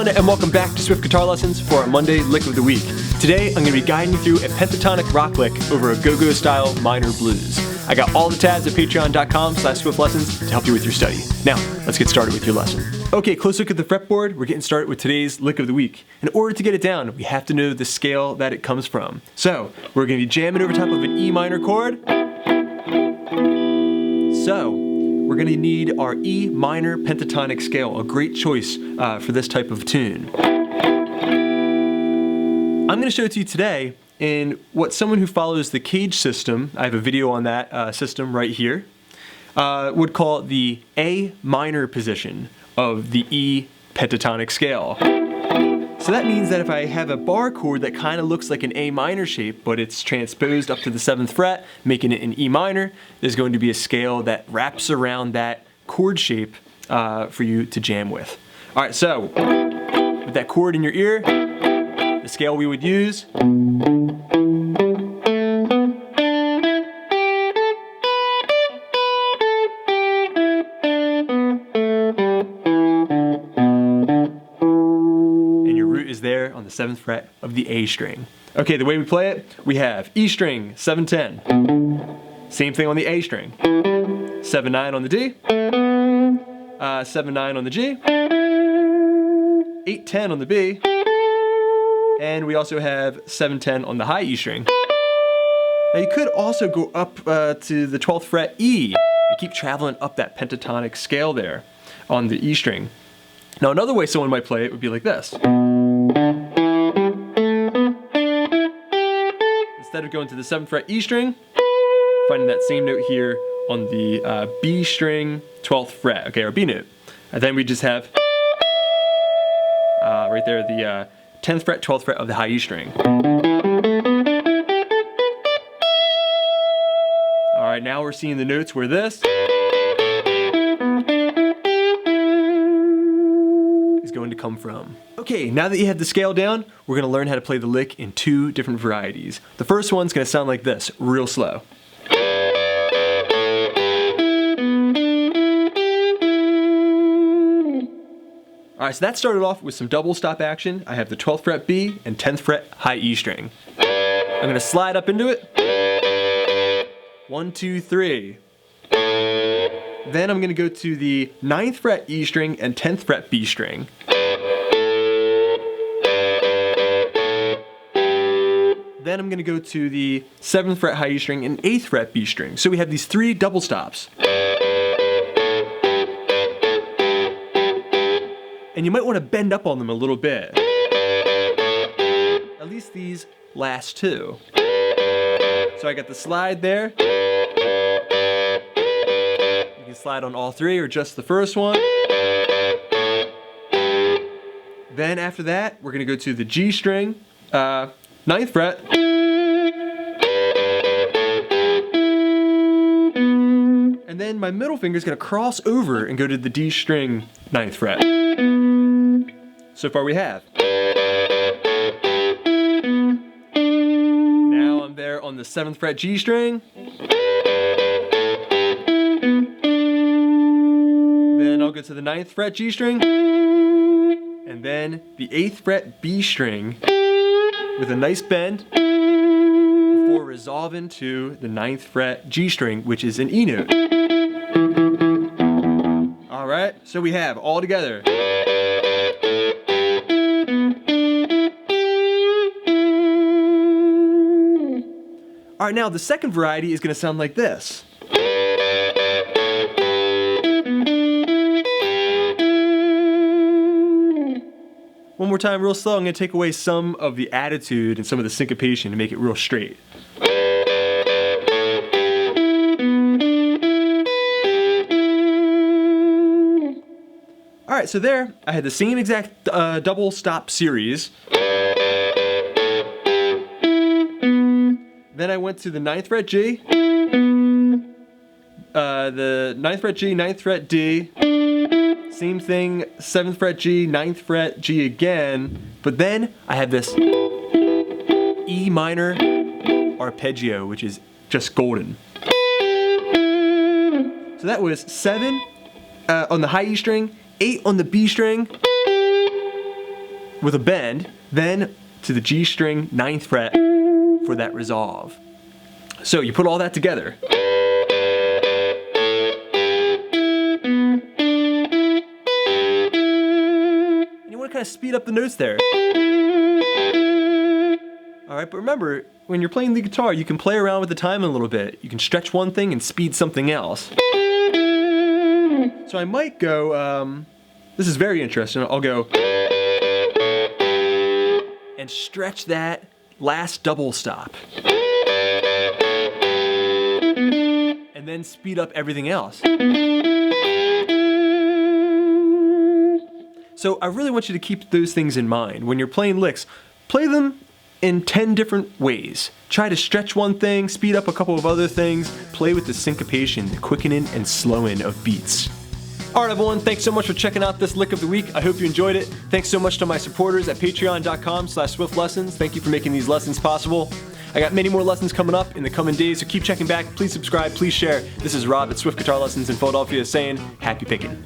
everyone, and welcome back to Swift Guitar Lessons for our Monday Lick of the Week. Today, I'm going to be guiding you through a pentatonic rock lick over a go-go style minor blues. I got all the tabs at patreon.com/swiftlessons to help you with your study. Now, let's get started with your lesson. Okay, close look at the fretboard. We're getting started with today's lick of the week. In order to get it down, we have to know the scale that it comes from. So, we're going to be jamming over top of an E minor chord. So, we're going to need our E minor pentatonic scale, a great choice for this type of tune. I'm going to show it to you today in what someone who follows the cage system, I have a video on that system right here, would call the A minor position of the E pentatonic scale. So that means that if I have a bar chord that kind of looks like an A minor shape, but it's transposed up to the 7th fret, making it an E minor, there's going to be a scale that wraps around that chord shape for you to jam with. All right, so with that chord in your ear, the scale we would use there on the 7th fret of the A string. Okay, the way we play it, we have E string, 7-10. Same thing on the A string. 7-9 on the D. 7-9 on the G. 8-10 on the B. And we also have 7-10 on the high E string. Now you could also go up to the 12th fret E and keep traveling up that pentatonic scale there on the E string. Now another way someone might play it would be like this. Instead of going to the 7th fret E string, finding that same note here on the B string, 12th fret, okay, or B note. And then we just have right there the 10th fret, 12th fret of the high E string. All right, now we're seeing the notes where this is going to come from. Okay, now that you have the scale down, we're going to learn how to play the lick in 2 different varieties. The first one's going to sound like this, real slow. Alright, so that started off with some double stop action. I have the 12th fret B and 10th fret high E string. I'm going to slide up into it. 1, 2, 3. Then I'm going to go to the 9th fret E string and 10th fret B string. Then I'm going to go to the 7th fret high E string and 8th fret B string. So we have these 3 double stops. And you might want to bend up on them a little bit. At least these last 2. So I got the slide there. You can slide on all 3 or just the first one. Then after that, we're going to go to the G string, 9th fret. And then my middle finger is going to cross over and go to the D string, 9th fret. So far we have. Now I'm there on the 7th fret G string. Then I'll go to the 9th fret G string. And then the 8th fret B string with a nice bend before resolving to the 9th fret G string, which is an E note. Alright, so we have all together. Alright, now the second variety is going to sound like this. One more time, real slow. I'm going to take away some of the attitude and some of the syncopation to make it real straight. Alright, so there, I had the same exact double stop series. Then I went to the 9th fret G, the 9th fret G, 9th fret D, same thing, 7th fret G, 9th fret G again, but then I had this E minor arpeggio, which is just golden. So that was 7 on the high E string, 8 on the B string, with a bend, then to the G string 9th fret for that resolve. So you put all that together. And you want to kind of speed up the notes there. Alright, but remember, when you're playing the guitar, you can play around with the timing a little bit. You can stretch one thing and speed something else. So I might go, this is very interesting, I'll go and stretch that last double stop. And then speed up everything else. So I really want you to keep those things in mind. When you're playing licks, play them in 10 different ways. Try to stretch one thing, speed up a couple of other things, play with the syncopation, the quickening and slowing of beats. Alright everyone, thanks so much for checking out this lick of the week. I hope you enjoyed it. Thanks so much to my supporters at patreon.com/swiftlessons. Thank you for making these lessons possible. I got many more lessons coming up in the coming days, so keep checking back. Please subscribe, please share. This is Rob at Swift Guitar Lessons in Philadelphia saying, happy picking.